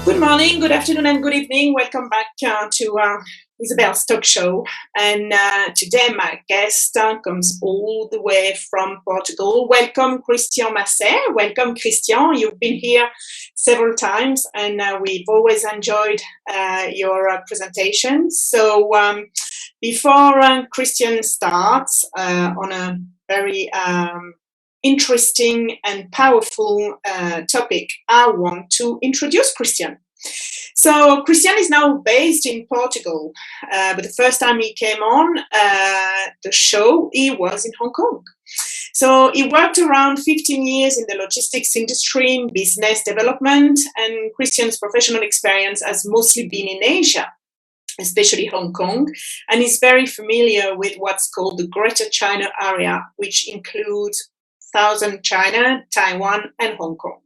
Good morning, good afternoon, and good evening. Welcome back to Isabelle's talk show. And today, my guest comes all the way from Portugal. Welcome, Christian Masset. Welcome, Christian. You've been here several times, and we've always enjoyed your presentations. So, before Christian starts on a very interesting and powerful topic, I want to introduce Christian. So Christian is now based in Portugal, but the first time he came on the show, he was in Hong Kong. So he worked around 15 years in the logistics industry, in business development, and Christian's professional experience has mostly been in Asia, especially Hong Kong, and is very familiar with what's called the Greater China area, which includes Southern China, Taiwan, and Hong Kong.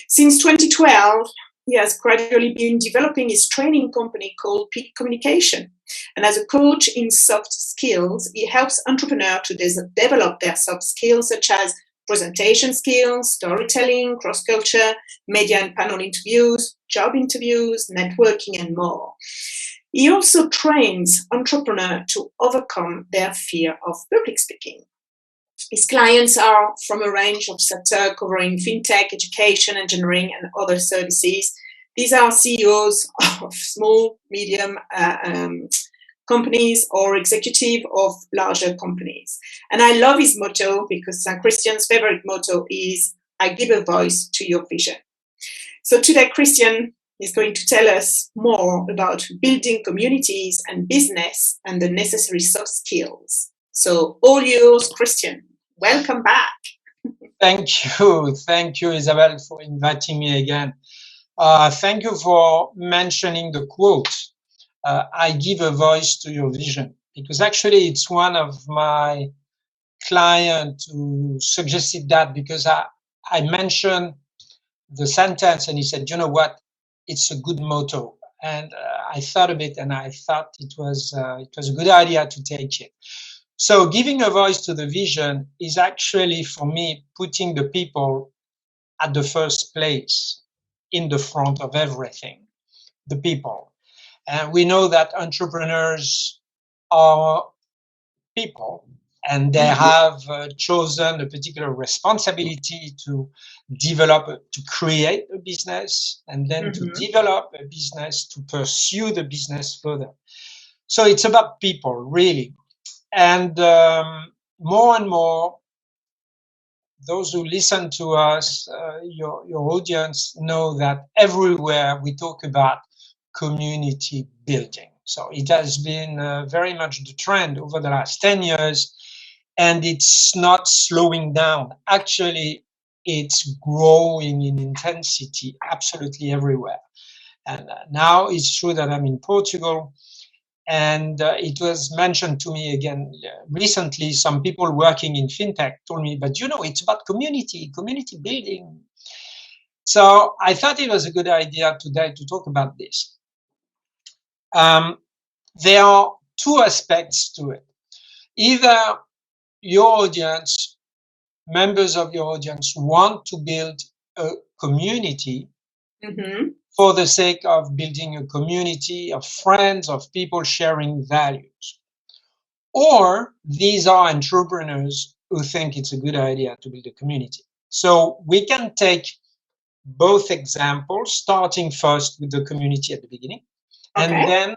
Since 2012, he has gradually been developing his training company called Peak Communication. And as a coach in soft skills, he helps entrepreneurs to develop their soft skills such as presentation skills, storytelling, cross-culture, media and panel interviews, job interviews, networking, and more. He also trains entrepreneurs to overcome their fear of public speaking. His clients are from a range of sectors covering fintech, education, engineering, and other services. These are CEOs of small, medium companies or executive of larger companies. And I love his motto because Christian's favorite motto is, I give a voice to your vision. So today, Christian is going to tell us more about building communities and business and the necessary soft skills. So all yours, Christian. Welcome back. Thank you, Isabelle, for inviting me again. Thank you for mentioning the quote, I give a voice to your vision, because actually it's one of my clients who suggested that, because I mentioned the sentence and he said, you know what, it's a good motto. And I thought of it and I thought it was a good idea to take it. So giving a voice to the vision is actually, for me, putting the people at the first place, in the front of everything, the people. And we know that entrepreneurs are people, and they have chosen a particular responsibility to develop, to create a business, and then to develop a business, to pursue the business further. So it's about people, really. And more and more, those who listen to us, your audience, know that everywhere we talk about community building. So it has been very much the trend over the last 10 years, and it's not slowing down. Actually, it's growing in intensity absolutely everywhere. And now it's true that I'm in Portugal. And it was mentioned to me again recently, some people working in fintech told me, but you know, it's about community building. So I thought it was a good idea today to talk about this. There are two aspects to it. Either your audience, members of your audience, want to build a community for the sake of building a community of friends, of people sharing values. Or these are entrepreneurs who think it's a good idea to build a community. So we can take both examples, starting first with the community at the beginning, and then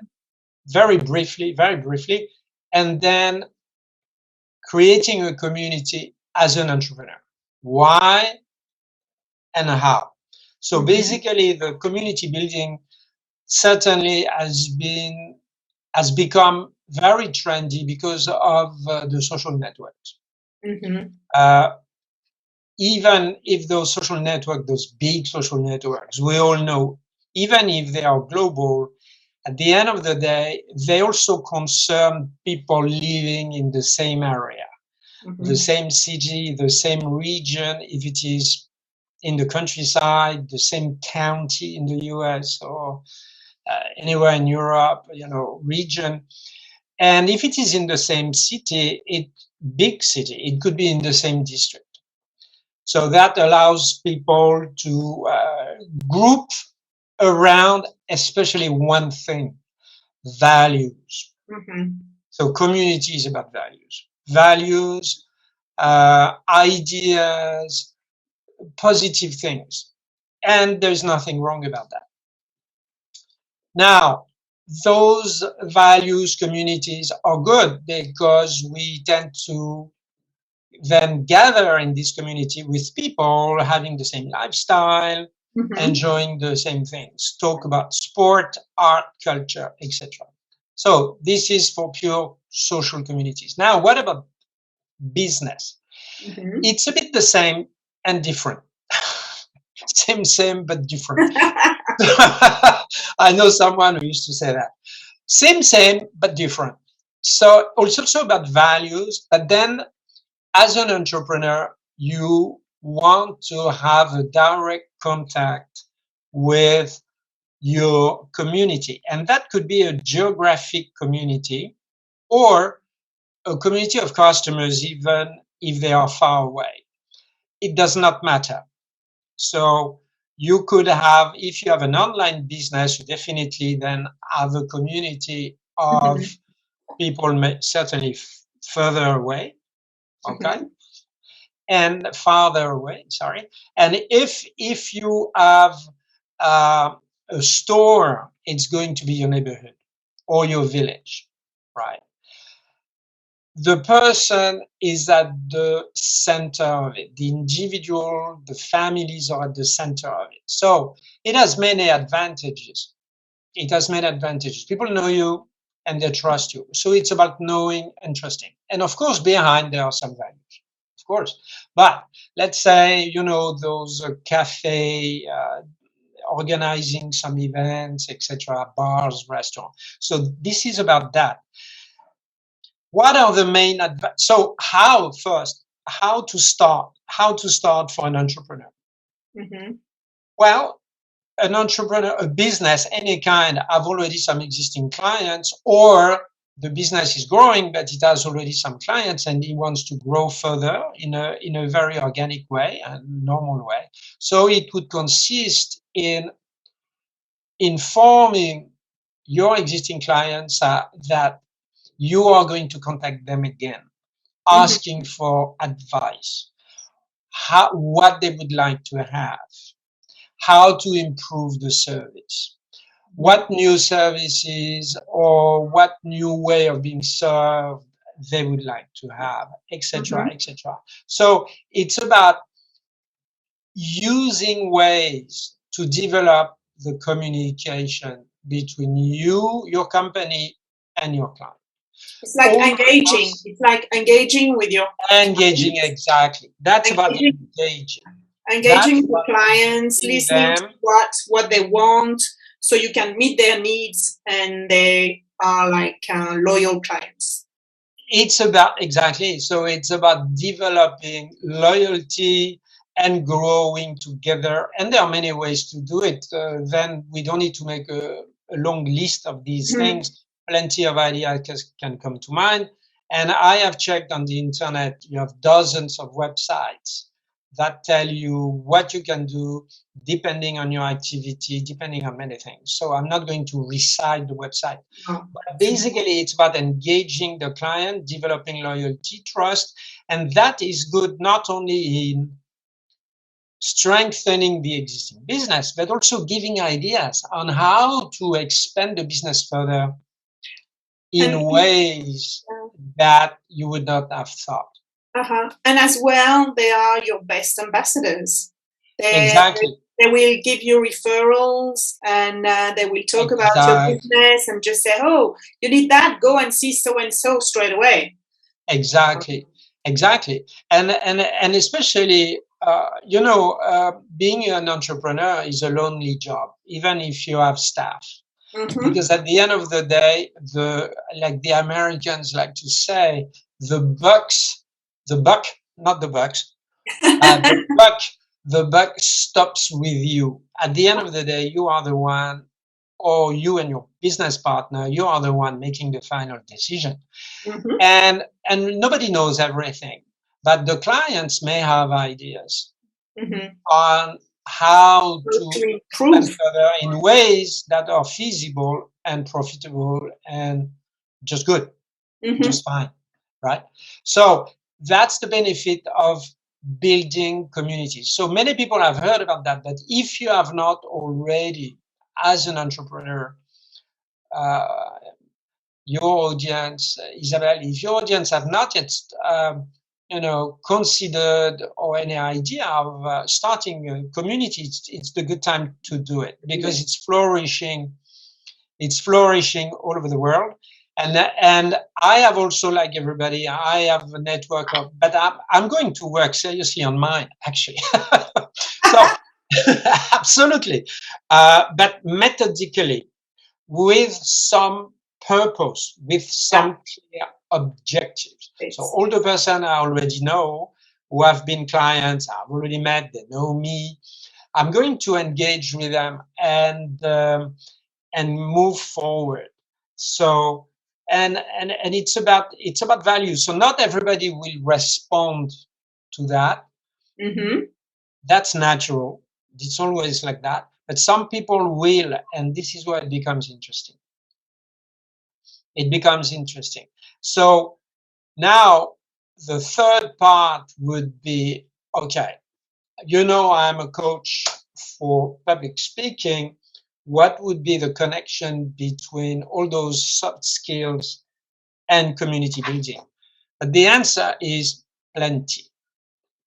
very briefly, and then creating a community as an entrepreneur. Why and how? So basically, the community building certainly has become very trendy because of the social networks. Even if those social networks, those big social networks, we all know, even if they are global, at the end of the day, they also concern people living in the same area, the same city, the same region, if it is in the countryside, the same county in the US, or anywhere in Europe, region. And if it is in the same city, big city, it could be in the same district. So that allows people to group around especially one thing: values. Mm-hmm. So community is about values, ideas, positive things. And there's nothing wrong about that. Now, those values communities are good because we tend to then gather in this community with people having the same lifestyle, Mm-hmm. enjoying the same things, talk about sport, art, culture, etc. So this is for pure social communities. Now, what about business? Mm-hmm. It's a bit the same and different. Same, but different. I know someone who used to say that. Same, but different. So it's also about values, but then as an entrepreneur, you want to have a direct contact with your community. And that could be a geographic community or a community of customers, even if they are far away. It does not matter. So you could have, if you have an online business, you definitely then have a community of Mm-hmm. people certainly further away, okay, Mm-hmm. and farther away, sorry. And if you have uh, a store, it's going to be your neighborhood or your village, right? The person is at the center of it. The individual, the families are at the center of it. So it has many advantages. It has many advantages. People know you and they trust you. So it's about knowing and trusting. And of course, behind there are some values, of course. But let's say, those cafe organizing some events, etc., bars, restaurants. So this is about that. What are the main so how to start for an entrepreneur? Mm-hmm. Well, an entrepreneur, a business, any kind, have already some existing clients, or the business is growing, but it has already some clients and he wants to grow further in a very organic way and normal way. So it would consist in informing your existing clients that you are going to contact them again, Mm-hmm. asking for advice, what they would like to have, how to improve the service, what new services or what new way of being served they would like to have, etc., Mm-hmm. etc. So it's about using ways to develop the communication between you, your company, and your client. It's like All engaging. It's like engaging with your engaging, clients, exactly. That's about engaging, engaging. engaging That's with the about clients, giving listening to them. what they want, so you can meet their needs, and they are like loyal clients. It's about exactly. So it's about developing loyalty and growing together. And there are many ways to do it. Then we don't need to make a long list of these Mm-hmm. things. Plenty of ideas can come to mind. And I have checked on the internet, you have dozens of websites that tell you what you can do depending on your activity, depending on many things. So I'm not going to recite the website. Oh. But basically, it's about engaging the client, developing loyalty, trust, and that is good not only in strengthening the existing business, but also giving ideas on how to expand the business further And in ways that you would not have thought. and as well, they are your best ambassadors. They Exactly. they will give you referrals, and they will talk about your Exactly. business and just say, "Oh, you need that? Go and see so and so straight away." Exactly. Exactly. And especially, being an entrepreneur is a lonely job, even if you have staff. Mm-hmm. Because at the end of the day, like the Americans like to say, the bucks, the buck, not the bucks, the buck, the buck stops with you. At the end of the day, you are the one, or you and your business partner, you are the one making the final decision. Mm-hmm. And nobody knows everything, but the clients may have ideas Mm-hmm. on how To to expand improve. further in ways that are feasible and profitable and just good, just fine, right? So that's the benefit of building communities. So many people have heard about that, but if you have not already, as an entrepreneur, uh, your audience, Isabelle, if your audience have not yet, considered or any idea of starting a community, it's the good time to do it because it's flourishing. It's flourishing all over the world. And I have also, like everybody, I have a network of, but I'm going to work seriously on mine, actually. So, absolutely. But methodically, with some purpose, with some clear objectives. So all the person I already know who have been clients, I've already met, they know me. I'm going to engage with them and move forward. So and it's about value. So not everybody will respond to that. That's natural. It's always like that. But some people will, and this is where it becomes interesting. It becomes interesting. So now the third part would be, okay, I'm a coach for public speaking. What would be the connection between all those soft skills and community building? But the answer is plenty,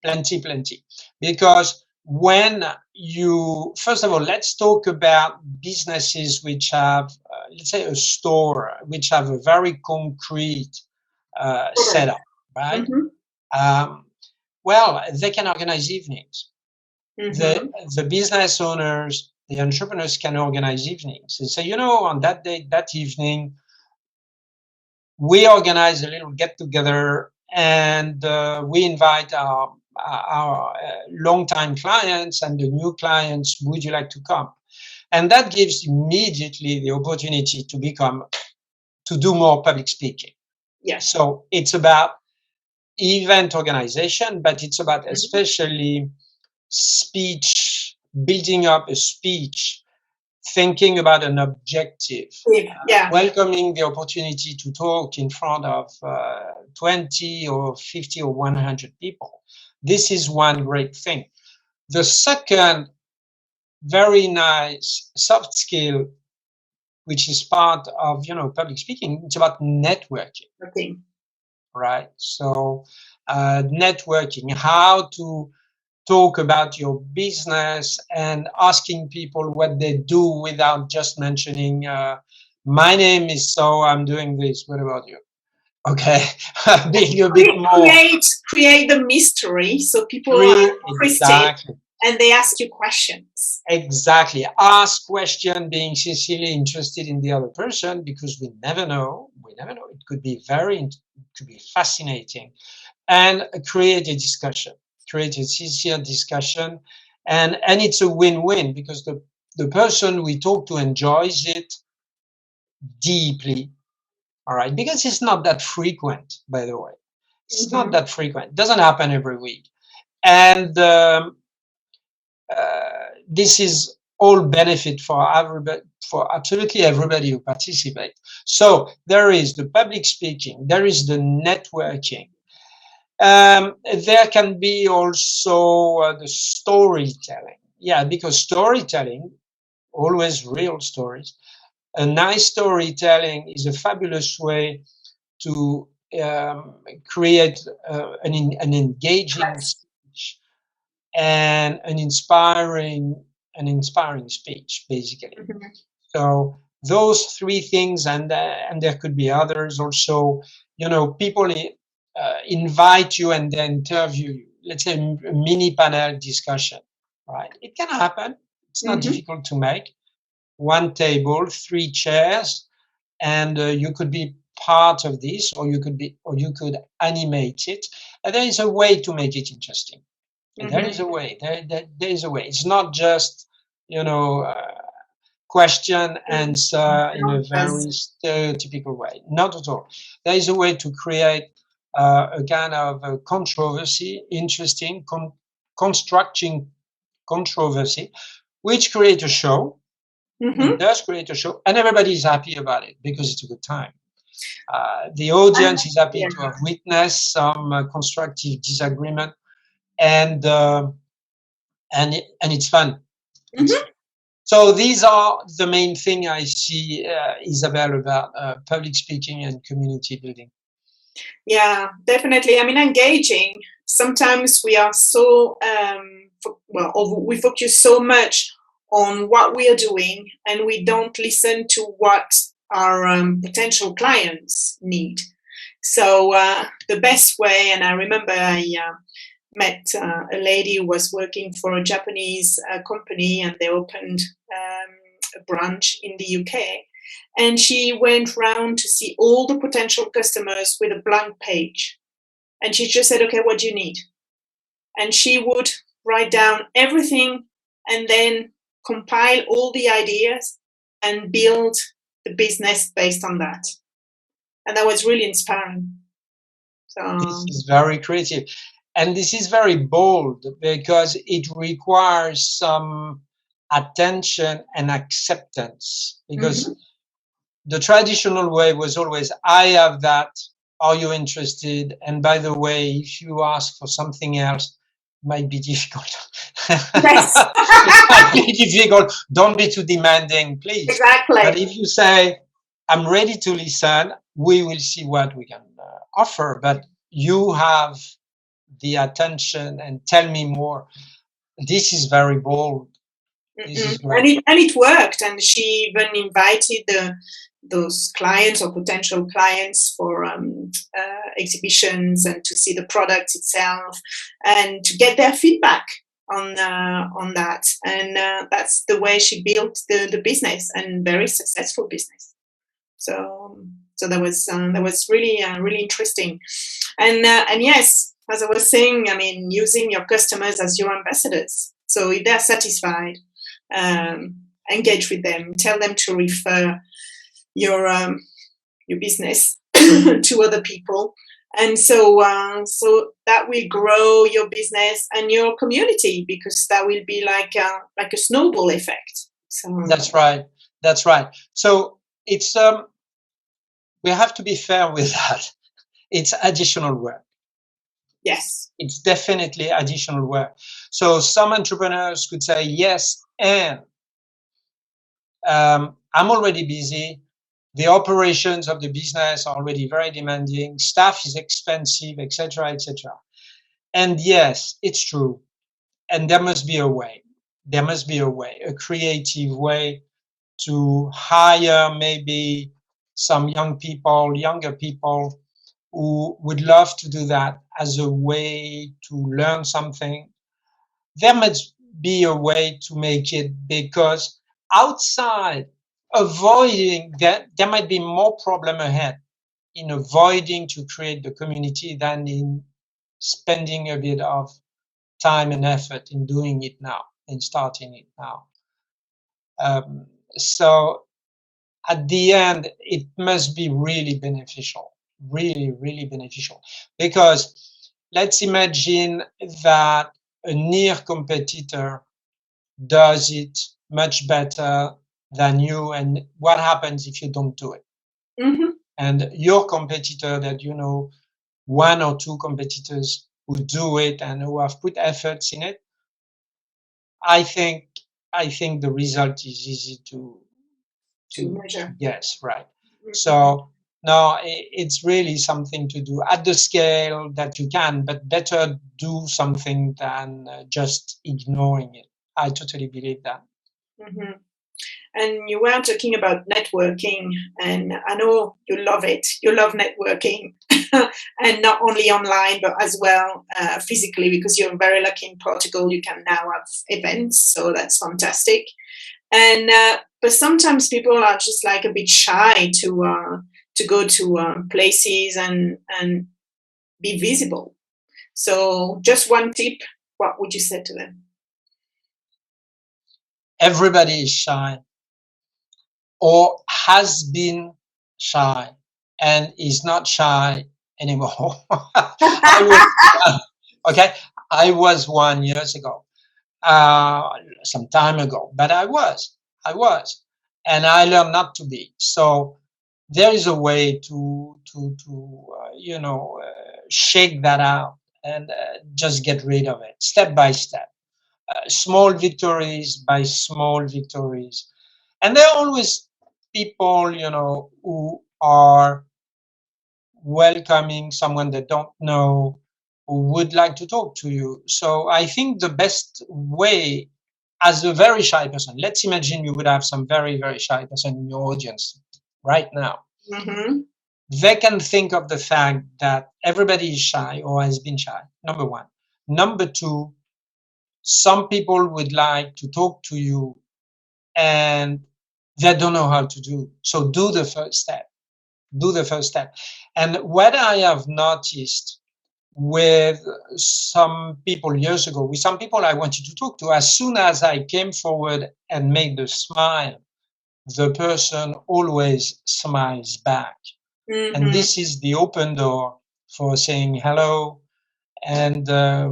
plenty. Because when you, first of all, let's talk about businesses which have, let's say, a store, which have a very concrete setup, right? Well, they can organize evenings. The business owners, the entrepreneurs can organize evenings and say, on that day, that evening, we organize a little get together and we invite our long-time clients and the new clients. Would you like to come? And that gives immediately the opportunity to do more public speaking. Yes. So it's about event organization, but it's about especially speech, building up a speech, thinking about an objective, welcoming the opportunity to talk in front of 20 or 50 or 100 people. This is one great thing. The second very nice soft skill, which is part of public speaking, it's about networking. Right? So networking, how to talk about your business and asking people what they do without just mentioning, my name is so, I'm doing this. What about you? Okay. Being a bit more. Create the mystery so people are interested and they ask you questions. Exactly. Ask question, being sincerely interested in the other person, because we never know. It could be fascinating. And create a discussion. Create a sincere discussion. And it's a win-win because the person we talk to enjoys it deeply. All right. Because it's not that frequent, by the way. It's not that frequent. It doesn't happen every week. And this is all benefit for everybody, for absolutely everybody who participate. So there is the public speaking, there is the networking. There can be also the storytelling. Yeah, because storytelling, always real stories. A nice storytelling is a fabulous way to create an engaging speech and an inspiring speech, basically. So those three things, and there could be others also. People invite you and then interview you. Let's say a mini panel discussion, right? It can happen. It's not difficult to make. One table, 3 chairs, and you could be part of this, or you could animate it. And there is a way to make it interesting. There is a way. There is a way. It's not just question answer in a very stereotypical way. Not at all. There is a way to create a kind of a controversy, interesting, constructing controversy, which create a show. It does create a show, and everybody is happy about it because it's a good time. The audience is happy to have witnessed some constructive disagreement, and it's fun. So these are the main thing I see, Isabelle, about public speaking and community building. Yeah, definitely. I mean, engaging. Sometimes we are so we focus so much on what we are doing, and we don't listen to what our potential clients need. So the best way, and I remember I met a lady who was working for a Japanese company, and they opened a branch in the UK. And she went round to see all the potential customers with a blank page. And she just said, okay, what do you need? And she would write down everything and then compile all the ideas and build the business based on that. And that was really inspiring. So this is very creative. And this is very bold because it requires some attention and acceptance. Because the traditional way was always, I have that, are you interested? And by the way, if you ask for something else, it might be difficult. yes. It might be difficult. Don't be too demanding, please. Exactly. But if you say, I'm ready to listen, we will see what we can offer. But you have the attention and tell me more. This is very bold. This is great. And it worked. And she even invited those clients or potential clients for exhibitions and to see the product itself and to get their feedback on that. And that's the way she built the business, and very successful business. So that was really interesting. And yes, as I was saying, I mean, using your customers as your ambassadors. So if they're satisfied, engage with them, tell them to refer your business to other people, and so that will grow your business and your community, because that will be like a snowball effect. So that's right. So it's we have to be fair with that. It's additional work. Yes, it's definitely additional work. So some entrepreneurs could say yes, and I'm already busy. The operations of the business are already very demanding. Staff is expensive, etc., etc. And yes, it's true. And there must be a way. There must be a creative way to hire maybe some younger people who would love to do that as a way to learn something. There must be a way to make it, because outside avoiding that, there might be more problem ahead in avoiding to create the community than in spending a bit of time and effort in doing it now, in starting it now. So at the end, it must be really beneficial, really beneficial. Because let's imagine that a near competitor does it much better than you, and what happens if you don't do it? And your competitor, that you know, one or two competitors who do it and who have put efforts in it, I think the result is easy to measure. Yes, right. So no, it's really something to do at the scale that you can, but better do something than just ignoring it. I totally believe that. And you were talking about networking, and I know you love it. You love networking, and not only online, but as well physically, because you're very lucky in Portugal. You can now have events, so that's fantastic. And but sometimes people are just like a bit shy to go to places and be visible. So just one tip, what would you say to them? Everybody is shy, or has been shy, and is not shy anymore. I was one years ago. uh, some time ago, but I was, and I learned not to be. So there is a way shake that out and just get rid of it step by step, small victories by small victories. And there are always people, who are welcoming someone they don't know, who would like to talk to you. So I think the best way, as a very shy person, let's imagine you would have some very, very shy person in your audience right now. Mm-hmm. They can think of the fact that everybody is shy or has been shy, number one. Number two, some people would like to talk to you and they don't know how to do. So do the first step. Do the first step. And what I have noticed with some people years ago, with some people I wanted to talk to, as soon as I came forward and made the smile, the person always smiles back. And Mm-hmm. this is the open door for saying hello. And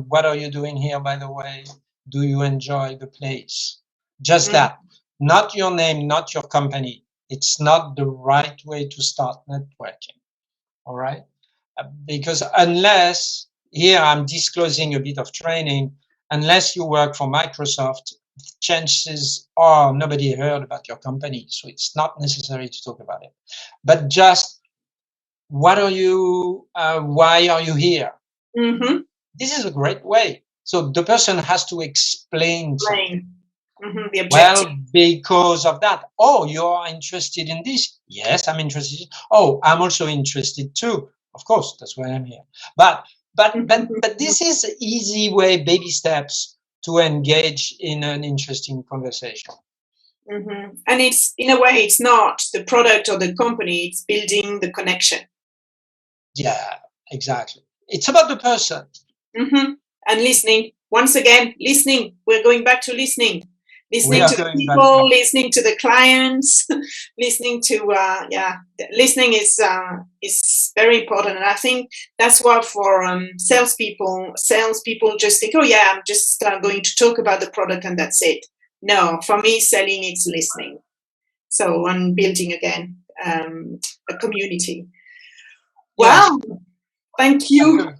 what are you doing here, by the way? Do you enjoy the place? Just Mm-hmm. that. Not your name, not your company. It's not the right way to start networking. All right. Because unless, here I'm disclosing a bit of training, unless you work for Microsoft, chances are nobody heard about your company. So it's not necessary to talk about it. But just, what are you, why are you here? Mm-hmm. This is a great way. So the person has to explain something. Plain. Mm-hmm. The objective. Well, because of that. Oh, you're interested in this? Yes, I'm interested. Oh, I'm also interested too. Of course, that's why I'm here. But this is an easy way, baby steps to engage in an interesting conversation. Mm-hmm. And it's, in a way, it's not the product or the company, it's building the connection. Yeah, exactly. It's about the person. Mm-hmm. And listening. Once again, listening. We're going back to listening. We Listening are to the going back people, to listening to the clients, listening to listening is very important. And I think that's why for salespeople just think, oh yeah, I'm just going to talk about the product and that's it. No, for me, selling is listening. So I'm building again a community. yes, Wow, thank you absolutely.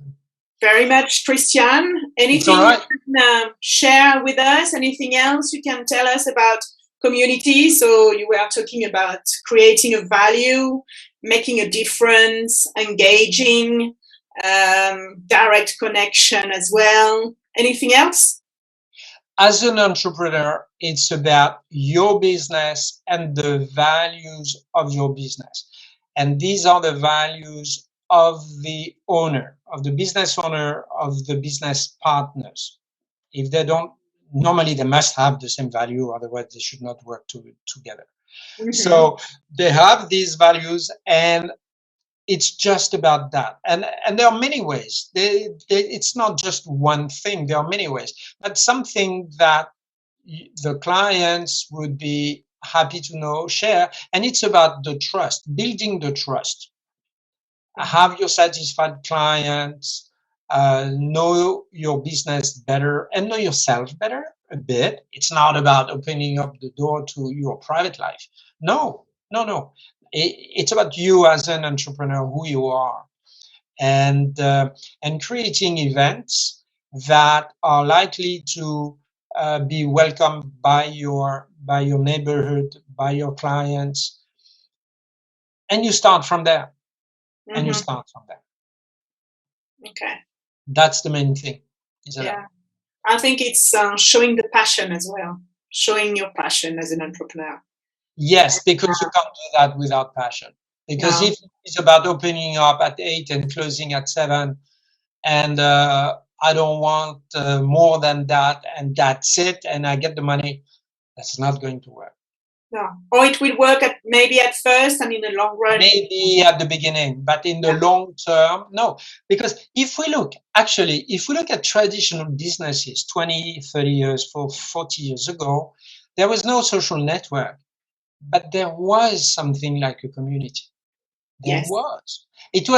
very much, Christian. It's all Anything you right. can share with us? Anything else you can tell us about community? So you were talking about creating a value, making a difference, engaging, direct connection as well. Anything else? As an entrepreneur, it's about your business and the values of your business. And these are the values of the owner, of the business owner, of the business partners. If they don't, normally they must have the same value, otherwise they should not work together. Mm-hmm. So they have these values, and it's just about that. And there are many ways. It's not just one thing. There are many ways, but something that the clients would be happy to know, share. And it's about the trust, building the trust. Have your satisfied clients, know your business better and know yourself better a bit. It's not about opening up the door to your private life. No, no, no. It's about you as an entrepreneur, who you are, and and creating events that are likely to be welcomed by your neighborhood, by your clients, and you start from there. And you Mm-hmm. start from there. Okay. That's the main thing, Isabelle. Yeah. I think it's showing the passion as well, showing your passion as an entrepreneur. Yes, because you can't do that without passion. Because No, if it's about opening up at 8 and closing at 7, and I don't want more than that, and that's it, and I get the money, that's not going to work. no. Or it will work maybe at first and in the long run. Maybe at the beginning, but in the Yeah. long term, no. Because if we look at traditional businesses 20, 30 years, 40 years ago, there was no social network, but there was something like a community. There Yes. was. It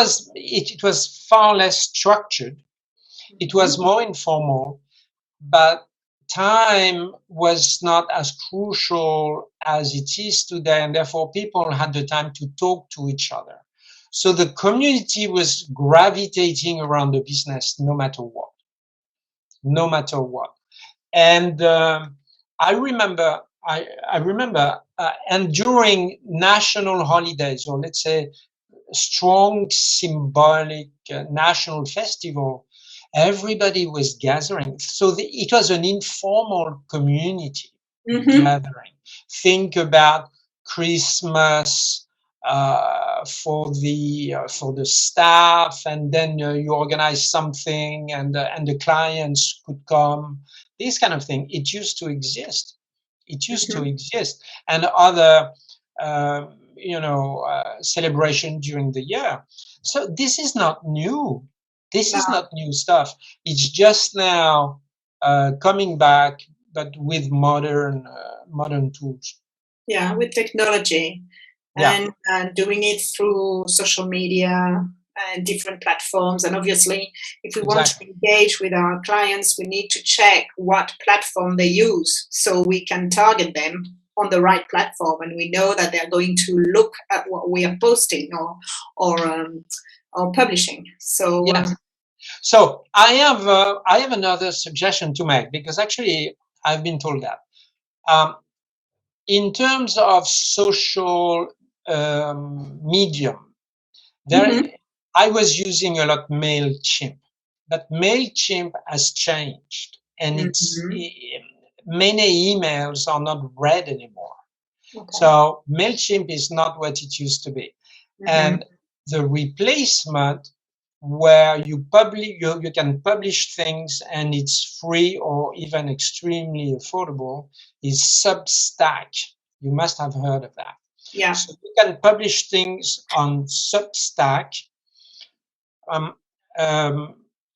was far less structured. It Mm-hmm. was more informal, but time was not as crucial as it is today, and therefore people had the time to talk to each other. So the community was gravitating around the business no matter what, no matter what. And I remember, I remember, and during national holidays, or let's say strong symbolic national festival, everybody was gathering. So it was an informal community gathering. Think about Christmas for the staff, and then you organize something, and the clients could come. This kind of thing. It used to exist. It used to exist, and other celebration during the year. So this is not new. This is not new stuff. It's just now coming back, but with modern tools. Yeah, with technology, and doing it through social media and different platforms. And obviously, if we want to engage with our clients, we need to check what platform they use so we can target them on the right platform, and we know that they're going to look at what we are posting or publishing. So so I have another suggestion to make, because actually I've been told that in terms of social medium, I was using a lot MailChimp, but MailChimp has changed, and it's many emails are not read anymore. So MailChimp is not what it used to be. And the replacement, where you can publish things and it's free or even extremely affordable, is Substack. You must have heard of that. Yeah. So you can publish things on Substack,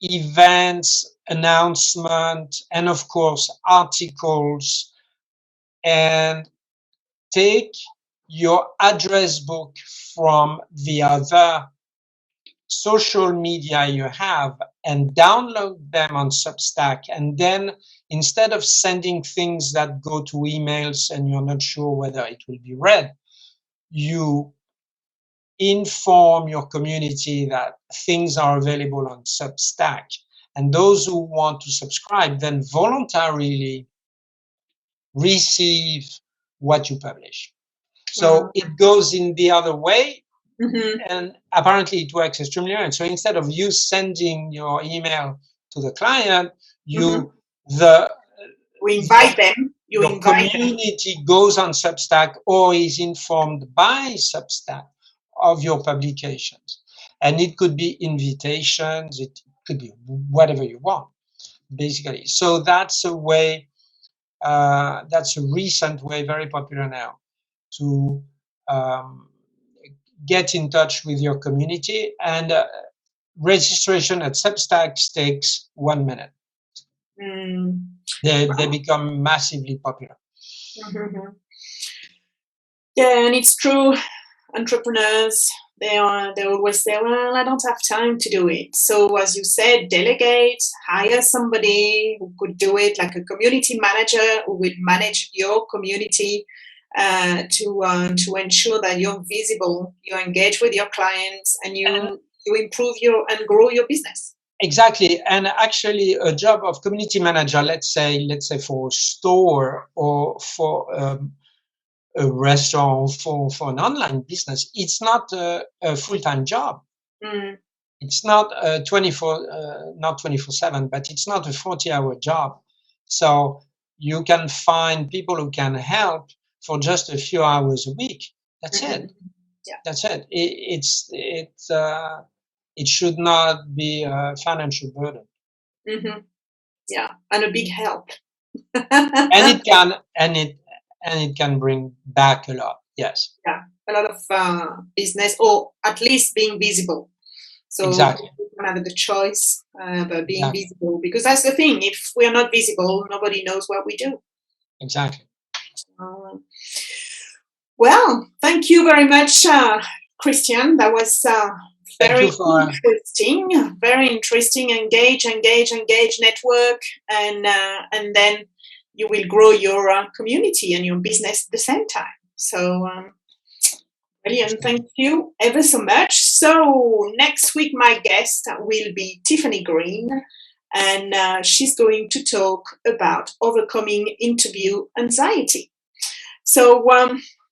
events, announcement, and of course articles, and take your address book from the other social media you have and download them on Substack. And then instead of sending things that go to emails and you're not sure whether it will be read, you inform your community that things are available on Substack. And those who want to subscribe then voluntarily receive what you publish. So it goes in the other way. And apparently it works extremely well. So instead of you sending your email to the client, we invite them. Your community goes on Substack or is informed by Substack of your publications. And it could be invitations, it could be whatever you want, basically. So that's a way, that's a recent way, very popular now, to get in touch with your community. And registration at Substack takes 1 minute. They become massively popular. Yeah, and it's true. Entrepreneurs, they always say, well, I don't have time to do it. So as you said, delegate, hire somebody who could do it, like a community manager who will manage your community to ensure that you're visible, you engage with your clients, and you improve and grow your business. Exactly. And actually a job of community manager, let's say for a store or for a restaurant, for an online business, it's not a full-time job. It's not 24/7, but it's not a 40-hour job. So you can find people who can help for just a few hours a week. That's it. Yeah. That's it. It should not be a financial burden. Yeah, and a big help. And it can bring back a lot. Yes. Yeah, a lot of business, or at least being visible. So exactly. We don't have the choice about being visible, because that's the thing. If we are not visible, nobody knows what we do. Exactly. Well, thank you very much, Christian. That was very interesting. Very interesting. Engage, network, and then you will grow your community and your business at the same time. So brilliant, thank you ever so much. So next week my guest will be Tiffany Green, and she's going to talk about overcoming interview anxiety. So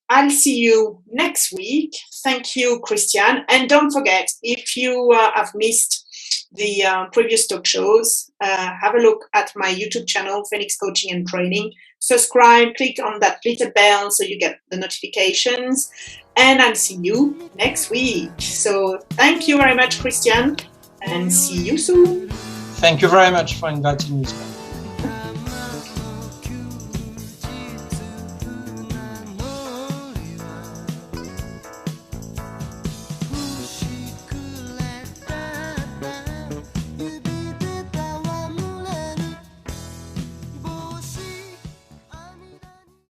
I'll see you next week. Thank you, Christian. And don't forget, if you have missed the previous talk shows, have a look at my YouTube channel, Phoenix Coaching and Training. Subscribe, click on that little bell so you get the notifications. And I'll see you next week. So thank you very much, Christian, and see you soon. Thank you very much for inviting me.